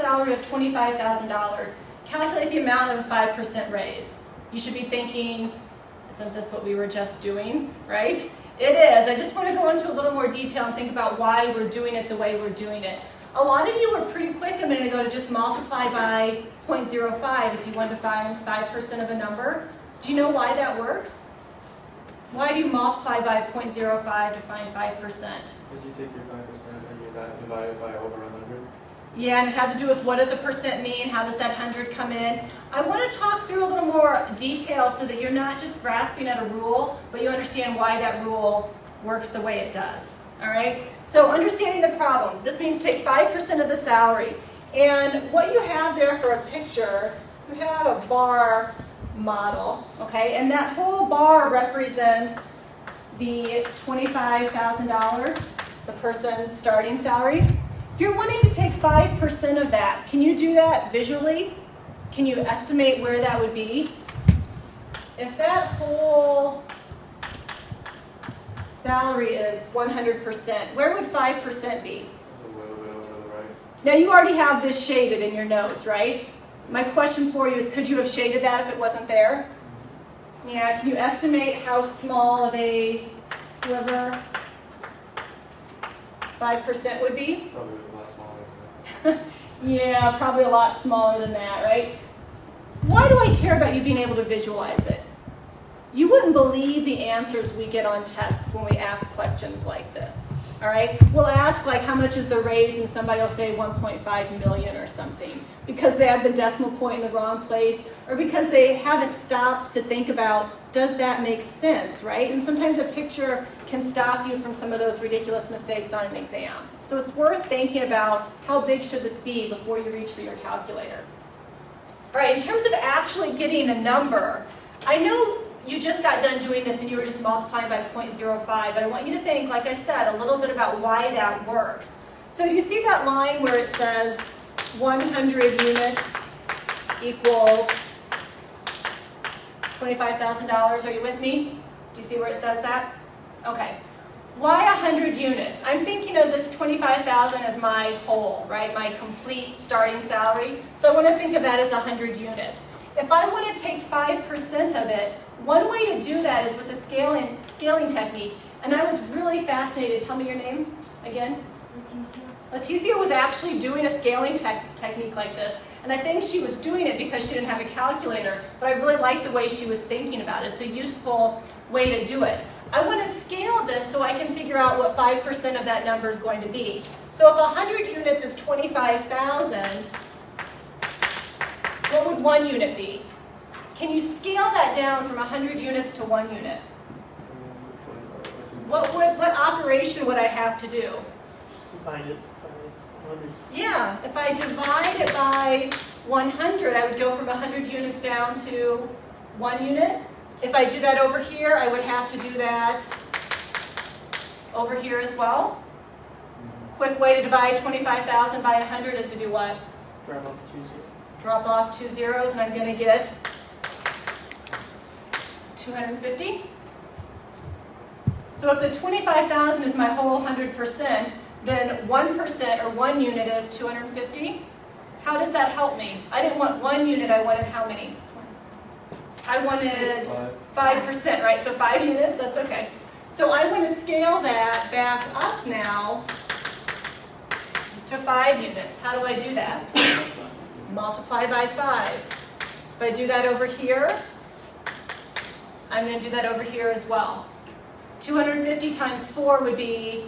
salary of $25,000. Calculate the amount of a 5% raise. You should be thinking, isn't this what we were just doing, right? It is. I just want to go into a little more detail and think about why we're doing it the way we're doing it. A lot of you were pretty quick a minute ago to just multiply by 0.05 if you wanted to find 5% of a number. Do you know why that works? Why do you multiply by 0.05 to find 5%? Because you take your 5% and you divide it by over 100. Yeah, and it has to do with what does a percent mean, how does that 100 come in. I want to talk through a little more detail so that you're not just grasping at a rule, but you understand why that rule works the way it does. All right? So understanding the problem. This means take 5% of the salary. And what you have there for a picture, you have a bar model, okay? And that whole bar represents the $25,000, the person's starting salary. If you're wanting to take 5% of that, can you do that visually? Can you estimate where that would be? If that whole salary is 100%, where would 5% be? A little bit over the right. Now you already have this shaded in your notes, right? My question for you is, could you have shaded that if it wasn't there? Yeah, can you estimate how small of a sliver 5% would be? Probably a lot smaller than that. Yeah, probably a lot smaller than that, right? Why do I care about you being able to visualize it? You wouldn't believe the answers we get on tests when we ask questions like this, all right? We'll ask, like, how much is the raise, and somebody will say 1.5 million or something because they have the decimal point in the wrong place, or because they haven't stopped to think about, does that make sense, right? And sometimes a picture can stop you from some of those ridiculous mistakes on an exam. So it's worth thinking about how big should this be before you reach for your calculator. All right, in terms of actually getting a number, I know you just got done doing this and you were just multiplying by 0.05, but I want you to think, like I said, a little bit about why that works. So do you see that line where it says 100 units equals $25,000? Are you with me? Do you see where it says that? Okay. Why 100 units? I'm thinking of this 25,000 as my whole, right? My complete starting salary. So I want to think of that as 100 units. If I want to take 5% of it, one way to do that is with a scaling technique. And I was really fascinated. Tell me your name again. Leticia was actually doing a scaling technique like this. And I think she was doing it because she didn't have a calculator. But I really liked the way she was thinking about it. It's a useful way to do it. I want to scale this so I can figure out what 5% of that number is going to be. So if 100 units is 25,000, what would 1 unit be? Can you scale that down from 100 units to 1 unit? What operation would I have to do? Divide it by 100. Yeah, if I divide it by 100, I would go from 100 units down to 1 unit. If I do that over here, I would have to do that over here as well. Quick way to divide 25,000 by 100 is to do what? Drop off 2 zeros. Drop off 2 zeros, and I'm going to get 250. So if the 25,000 is my whole 100%, then 1% or 1 unit is 250. How does that help me? I didn't want 1 unit, I wanted how many? I wanted 5%, right? So 5 units, that's okay. So I want to scale that back up now to 5 units. How do I do that? Multiply by 5. If I do that over here, I'm going to do that over here as well. 250 times 4 would be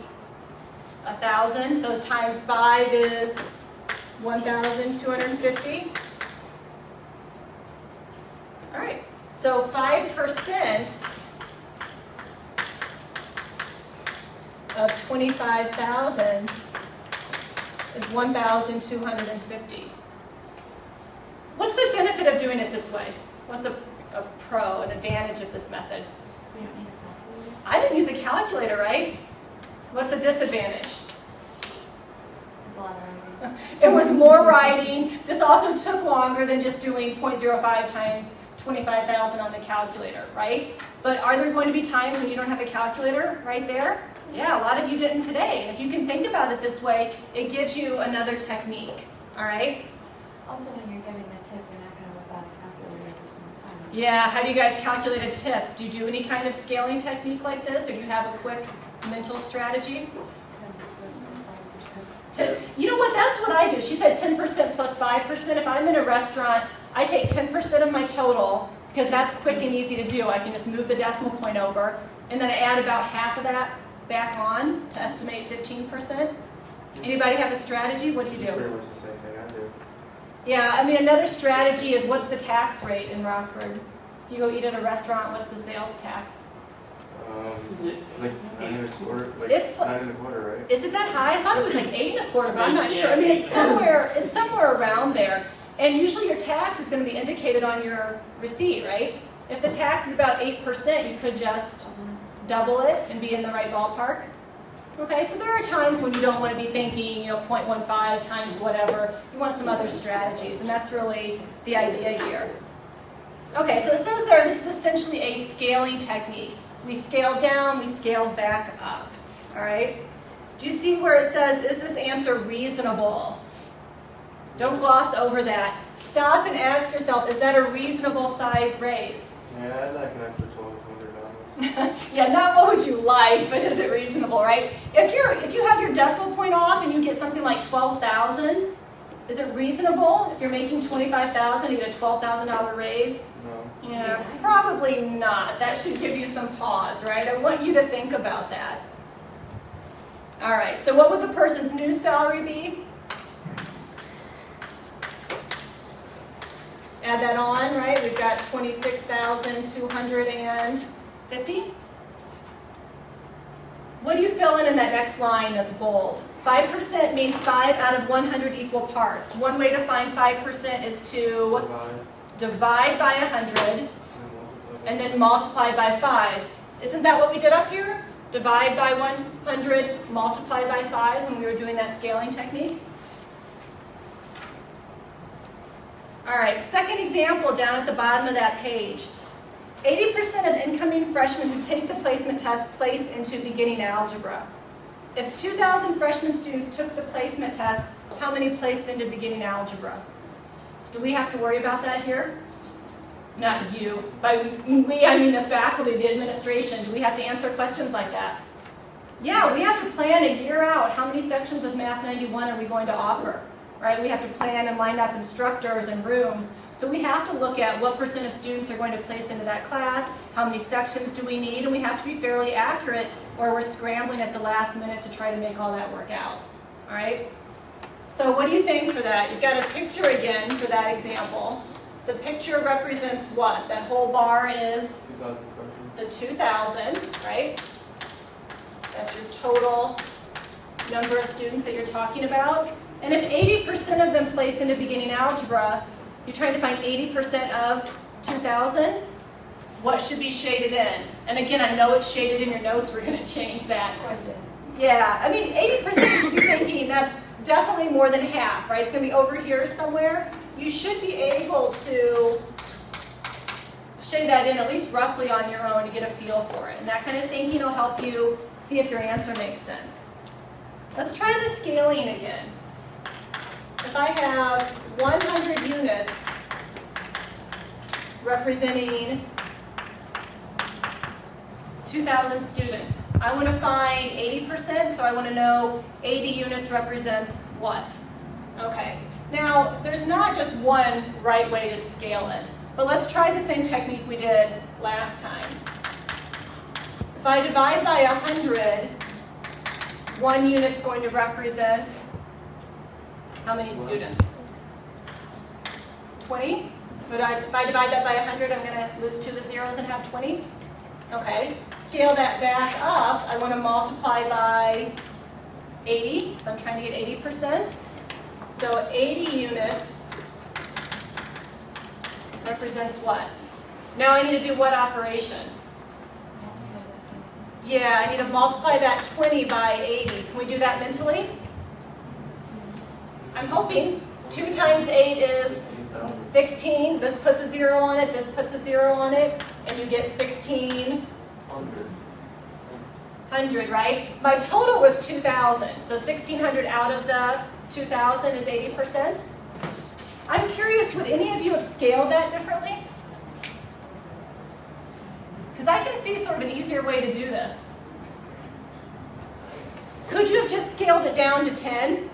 1,000. So times 5 is 1,250. All right. So 5% of 25,000 is 1,250. What's the benefit of doing it this way? What's a pro, an advantage of this method? We don't need a calculator. I didn't use a calculator, right? What's a disadvantage? It's a lot of writing. It was more writing. This also took longer than just doing 0.05 times 25,000 on the calculator, right? But are there going to be times when you don't have a calculator right there? Yeah, a lot of you didn't today. And if you can think about it this way, it gives you another technique. All right? Also, when you're giving the tip, you're not gonna whip out a calculator every single time. Yeah, how do you guys calculate a tip? Do you do any kind of scaling technique like this, or do you have a quick mental strategy? 10% You know what, that's what I do. She said 10% plus 5%. If I'm in a restaurant, I take 10% of my total, because that's quick and easy to do. I can just move the decimal point over, and then I add about half of that back on to estimate 15%. Anybody have a strategy? What do you It's pretty do? much the same thing I do. Yeah, I mean, another strategy is what's the tax rate in Rockford? If you go eat at a restaurant, what's the sales tax? Is it? Like 9.25, like It's- 9.25, right? Is it that high? I thought it was like 8.25, but I'm not Yeah, sure. I mean, it's it's somewhere around there. And usually your tax is going to be indicated on your receipt, right? If the tax is about 8%, you could just double it and be in the right ballpark. Okay, so there are times when you don't want to be thinking, 0.15 times whatever. You want some other strategies, and that's really the idea here. Okay, so it says there this is essentially a scaling technique. We scaled down, we scaled back up. All right? Do you see where it says, is this answer reasonable? Don't gloss over that. Stop and ask yourself, is that a reasonable size raise? Yeah, I'd like an extra $1,200. Yeah, not what would you like, but is it reasonable, right? If you have your decimal point off and you get something like 12,000, is it reasonable? If you're making 25,000, you get a $12,000 raise? No. Yeah, probably not. That should give you some pause, right? I want you to think about that. All right, so what would the person's new salary be? Add that on, right? We've got 26,250. What do you fill in that next line that's bold? 5% means 5 out of 100 equal parts. One way to find 5% is to divide by 100 and then multiply by 5. Isn't that what we did up here? Divide by 100, multiply by 5 when we were doing that scaling technique? All right, second example down at the bottom of that page. 80% of incoming freshmen who take the placement test place into beginning algebra. If 2,000 freshman students took the placement test, how many placed into beginning algebra? Do we have to worry about that here? Not you. By we, I mean the faculty, the administration. Do we have to answer questions like that? Yeah, we have to plan a year out. How many sections of Math 91 are we going to offer? Right? We have to plan and line up instructors and rooms. So we have to look at what percent of students are going to place into that class, how many sections do we need, and we have to be fairly accurate or we're scrambling at the last minute to try to make all that work out. All right? So what do you think for that? You've got a picture again for that example. The picture represents what? That whole bar is 2,000 questions. the 2,000, right? That's your total number of students that you're talking about. And if 80% of them place into beginning algebra, you're trying to find 80% of 2,000, what should be shaded in? And again, I know it's shaded in your notes. We're going to change that. Yeah, I mean, 80% you should be thinking that's definitely more than half, right? It's going to be over here somewhere. You should be able to shade that in, at least roughly on your own, to get a feel for it. And that kind of thinking will help you see if your answer makes sense. Let's try the scaling again. If I have 100 units representing 2,000 students, I want to find 80%, so I want to know 80 units represents what? Okay. Now, there's not just one right way to scale it, but let's try the same technique we did last time. If I divide by 100, 1 unit's going to represent how many students? 20? But if I divide that by 100, I'm going to lose 2 of the zeros and have 20? Okay. Scale that back up. I want to multiply by 80. So I'm trying to get 80%. So 80 units represents what? Now I need to do what operation? Yeah, I need to multiply that 20 by 80. Can we do that mentally? I'm hoping. 2 times 8 is 16. This puts a 0 on it, this puts a 0 on it, and you get 1,600, right? My total was 2,000, so 1,600 out of the 2,000 is 80%. I'm curious, would any of you have scaled that differently? Because I can see sort of an easier way to do this. Could you have just scaled it down to 10?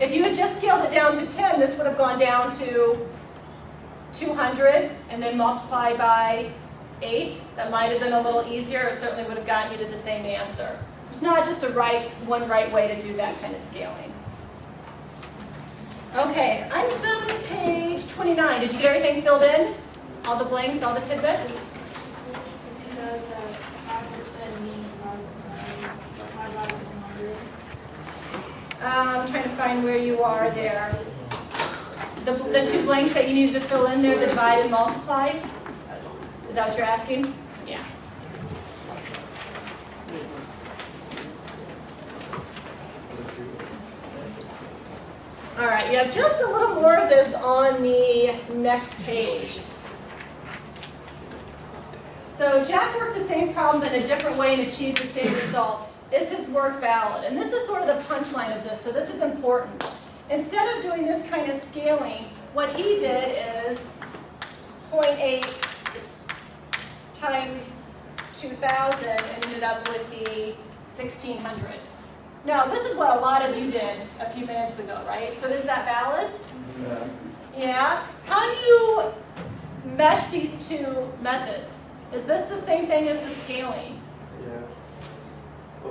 If you had just scaled it down to 10, this would have gone down to 200 and then multiplied by 8. That might have been a little easier. It certainly would have gotten you to the same answer. There's not just one right way to do that kind of scaling. Okay, I'm done with page 29. Did you get everything filled in? All the blanks, all the tidbits? So the 5% means multiply by 100. I'm trying to find where you are there. The two blanks that you needed to fill in there, the divide and multiply? Is that what you're asking? Yeah. All right, you have just a little more of this on the next page. So Jack worked the same problem but in a different way and achieved the same result. Is his work valid? And this is sort of the punchline of this, so this is important. Instead of doing this kind of scaling, what he did is 0.8 times 2,000 and ended up with the 1,600. Now, this is what a lot of you did a few minutes ago, right? So is that valid? Yeah. Yeah? How do you mesh these two methods? Is this the same thing as the scaling? Yeah.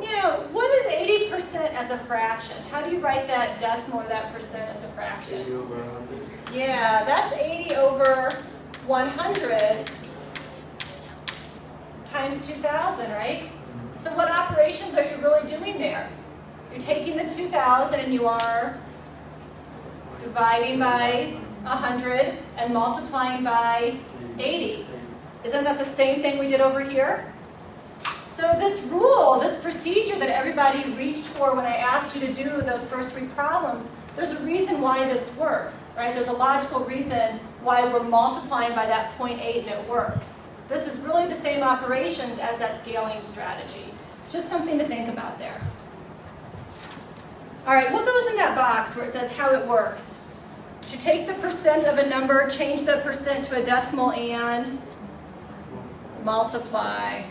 You know, what is 80% as a fraction? How do you write that decimal or that percent as a fraction? 80 over 100. Yeah, that's 80 over 100 times 2,000, right? So what operations are you really doing there? You're taking the 2,000 and you are dividing by 100 and multiplying by 80. Isn't that the same thing we did over here? So this rule, this procedure that everybody reached for when I asked you to do those first 3 problems, there's a reason why this works, right? There's a logical reason why we're multiplying by that 0.8 and it works. This is really the same operations as that scaling strategy. It's just something to think about there. All right, what goes in that box where it says how it works? To take the percent of a number, change the percent to a decimal, and multiply.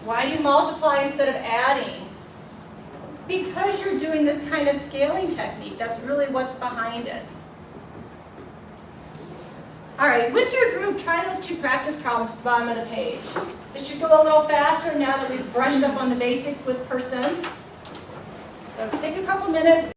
Why do you multiply instead of adding? It's because you're doing this kind of scaling technique. That's really what's behind it. All right, with your group, try those 2 practice problems at the bottom of the page. This should go a little faster now that we've brushed up on the basics with percents. So take a couple minutes.